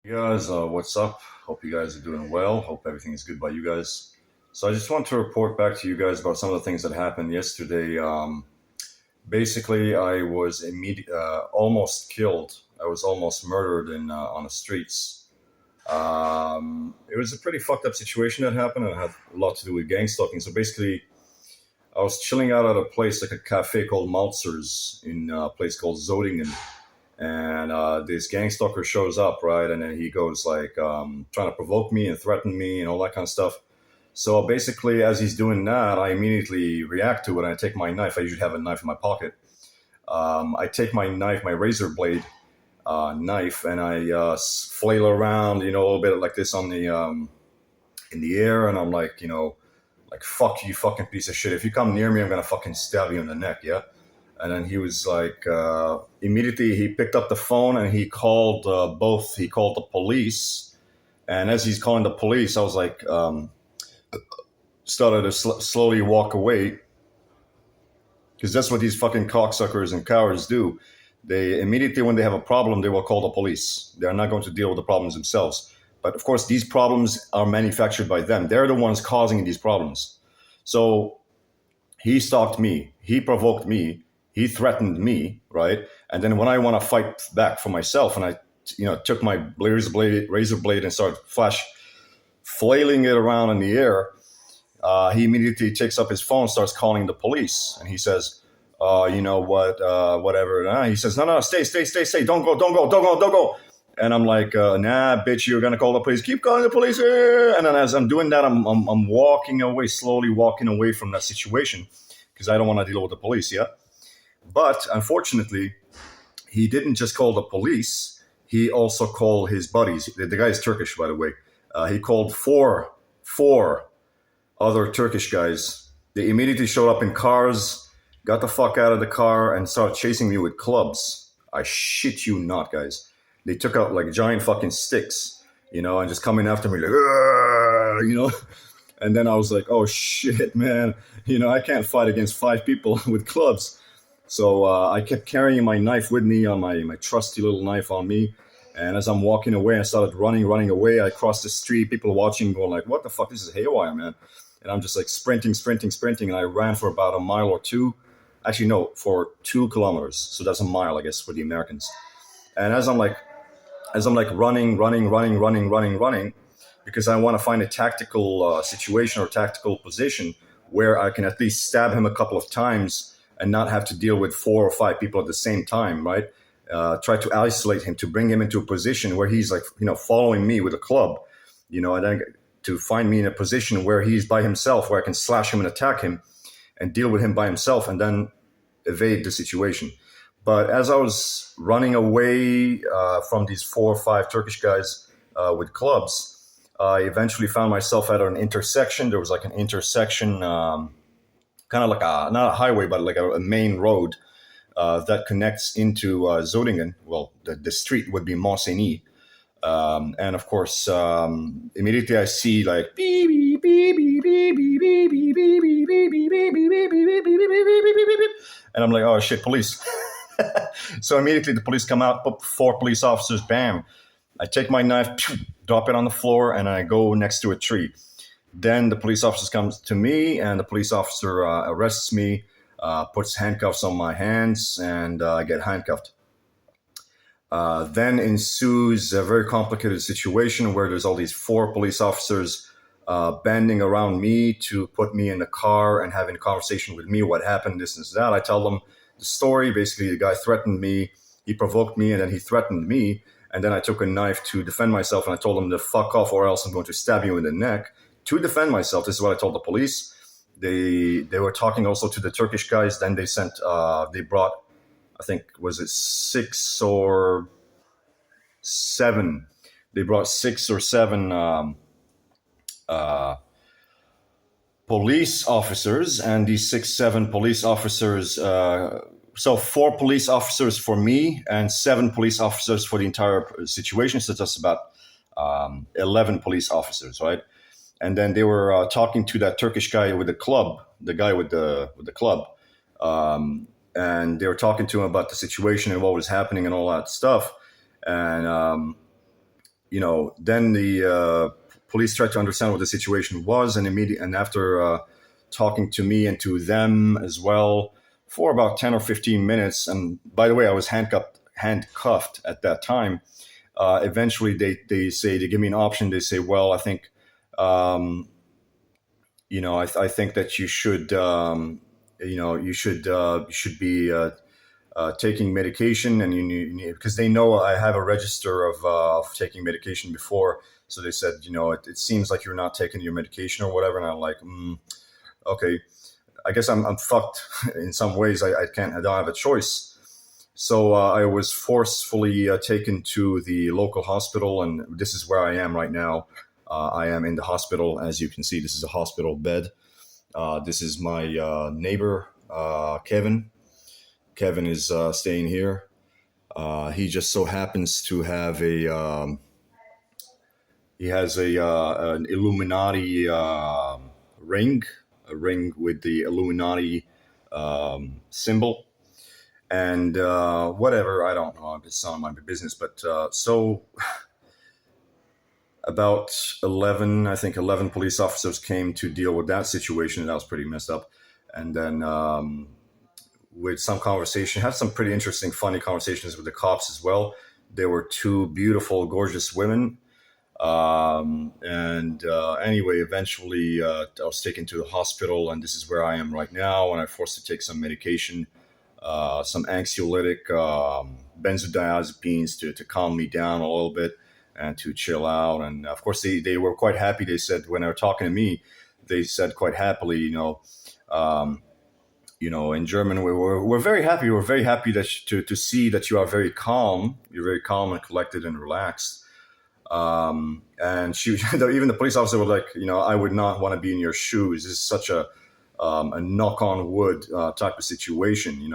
Hey guys, what's up? Hope you guys are doing well. Hope everything is good by you guys. So I just want to report back to you guys about some of the things that happened yesterday. Basically, I was almost killed. I was almost murdered on the streets. It was a pretty fucked up situation that happened, and it had a lot to do with gang stalking. So basically, I was chilling out at a place like a cafe called Maltzer's in a place called Zodingen, and this gang stalker shows up, right? And then he goes like trying to provoke me and threaten me and all that kind of stuff. So basically, as he's doing that, I immediately react to it. And I take my knife. I usually have a knife in my pocket. I take my knife, my razor blade knife, and I flail around, a little bit like this on the in the air, and I'm like, like fuck you, fucking piece of shit. If you come near me, I'm gonna fucking stab you in the neck, yeah. And then he was like, immediately he picked up the phone and he called both. He called the police, and as he's calling the police, I was like, started to slowly walk away because that's what these fucking cocksuckers and cowards do. They immediately, when they have a problem, they will call the police. They are not going to deal with the problems themselves. But of course, these problems are manufactured by them. They're the ones causing these problems. So he stalked me. He provoked me. He threatened me, right? And then when I want to fight back for myself, and I, took my razor blade and started flailing it around in the air, he immediately takes up his phone, starts calling the police, and he says, "You know what? Whatever." And he says, "No, stay! Don't go, don't go, don't go, don't go." And I'm like, "Nah, bitch, you're gonna call the police. Keep calling the police." And then as I'm doing that, I'm walking away, slowly walking away from that situation because I don't want to deal with the police. Yeah. But unfortunately, he didn't just call the police. He also called his buddies. The guy is Turkish, by the way. He called four other Turkish guys. They immediately showed up in cars, got the fuck out of the car, and started chasing me with clubs. I shit you not, guys. They took out like giant fucking sticks, and just coming after me like, And then I was like, oh shit, man. I can't fight against five people with clubs. So I kept carrying my knife with me on my trusty little knife on me. And as I'm walking away, I started running away. I crossed the street, people watching, going like, what the fuck? This is haywire, man. And I'm just like sprinting. And I ran for about a mile or two. Actually, no, for 2 kilometers. So that's a mile, I guess, for the Americans. And as I'm like running, because I want to find a tactical situation or tactical position where I can at least stab him a couple of times and not have to deal with 4 or 5 people at the same time, right? Try to isolate him, to bring him into a position where he's like, following me with a club, and then to find me in a position where he's by himself, where I can slash him and attack him and deal with him by himself and then evade the situation. But as I was running away from these 4 or 5 Turkish guys with clubs, I eventually found myself at an intersection. There was like an intersection, kind of like not a highway, but like a main road that connects into Zodingen. Well, the street would be Mont-Saint-Denis. And of course, immediately I see like beep, beep, beep, beep, beep, beep, beep, beep, beep, beep, beep, beep, beep, beep, beep, beep, beep, beep, beep, beep. And I'm like, oh shit, police. So immediately the police come out, 4 police officers, bam. I take my knife, drop it on the floor, and I go next to a tree. Then the police officer comes to me, and the police officer arrests me, puts handcuffs on my hands, and I get handcuffed. Then ensues a very complicated situation where there's all these 4 police officers banding around me to put me in the car and having a conversation with me. What happened, this and that. I tell them the story. Basically, the guy threatened me. He provoked me, and then he threatened me. And then I took a knife to defend myself, and I told him to fuck off or else I'm going to stab you in the neck. To defend myself, this is what I told the police. They were talking also to the Turkish guys. Then they brought, I think, was it 6 or 7? They brought 6 or 7 uh, police officers, and these 6, 7 police officers. So 4 police officers for me and 7 police officers for the entire situation. So that's about 11 police officers, right? And then they were talking to that Turkish guy with the club, the guy with the club, and they were talking to him about the situation and what was happening and all that stuff. And then the police tried to understand what the situation was, and after talking to me and to them as well for about 10 or 15 minutes, and by the way, I was handcuffed at that time. Eventually, they give me an option. They say, well, I think, um, I think that you should be taking medication, and you need, because they know I have a register of taking medication before. So they said, it seems like you're not taking your medication or whatever. And I'm like, okay, I guess I'm fucked in some ways. I don't have a choice. So I was forcefully taken to the local hospital, and this is where I am right now. I am in the hospital. As you can see, this is a hospital bed. This is my neighbor, Kevin. Kevin is staying here. He just so happens to have he has an Illuminati ring, a ring with the Illuminati symbol. And whatever, I don't know, it's not my business. But so about 11 police officers came to deal with that situation, and that was pretty messed up. And then with some conversation, had some pretty interesting, funny conversations with the cops as well. There were two beautiful, gorgeous women. And anyway, eventually I was taken to the hospital, and this is where I am right now. And I'm forced to take some medication, some anxiolytic benzodiazepines to calm me down a little bit and to chill out. And of course, they were quite happy. They said, when they were talking to me, they said quite happily, in German, we're very happy. We're very happy to see that you are very calm. You're very calm and collected and relaxed. And she, even the police officer was like, I would not want to be in your shoes. This is such a knock on wood type of situation.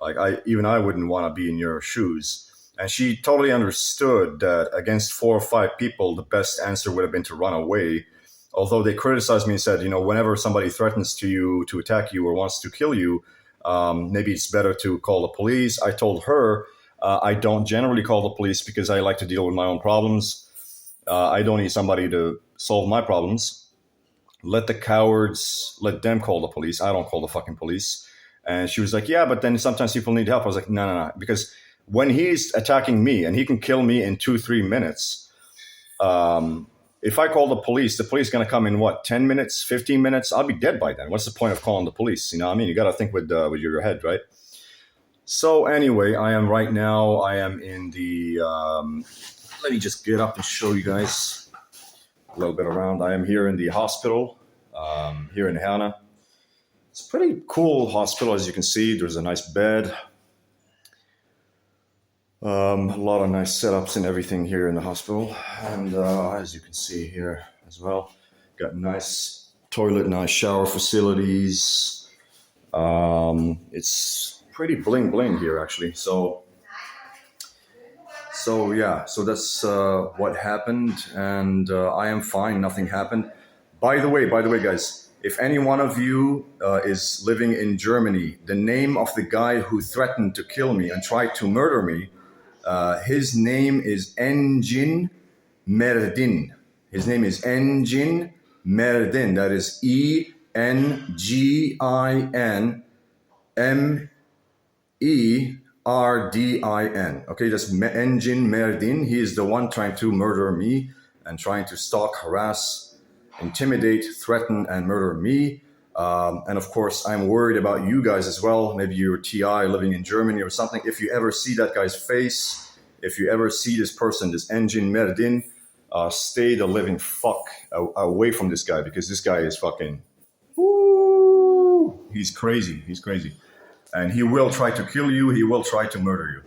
Like I wouldn't want to be in your shoes. And she totally understood that against 4 or 5 people, the best answer would have been to run away. Although they criticized me and said, whenever somebody threatens to attack you or wants to kill you, maybe it's better to call the police. I told her I don't generally call the police because I like to deal with my own problems. I don't need somebody to solve my problems. Let the cowards, let them call the police. I don't call the fucking police. And she was like, yeah, but then sometimes people need help. I was like, no. Because when he's attacking me and he can kill me in 2-3 minutes, if I call the police going to come in 10 minutes, 15 minutes? I'll be dead by then. What's the point of calling the police? You got to think with your head, right? So anyway, I am in the, let me just get up and show you guys a little bit around. I am here in the hospital, here in Herne. It's a pretty cool hospital, as you can see. There's a nice bed. A lot of nice setups and everything here in the hospital. And as you can see here as well, got nice toilet, nice shower facilities. It's pretty bling bling here, actually. So that's what happened. And I am fine. Nothing happened. By the way, guys, if any one of you is living in Germany, the name of the guy who threatened to kill me and tried to murder me, his name is Engin Merdin. His name is Engin Merdin. That is ENGINMERDIN. Okay, that's Engin Merdin. He is the one trying to murder me and trying to stalk, harass, intimidate, threaten, and murder me. And of course, I'm worried about you guys as well. Maybe you're TI living in Germany or something. If you ever see that guy's face, if you ever see this person, this Engin Merdin, stay the living fuck away from this guy, because this guy is fucking, he's crazy. And he will try to kill you. He will try to murder you.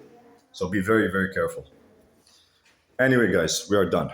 So be very, very careful. Anyway, guys, we are done.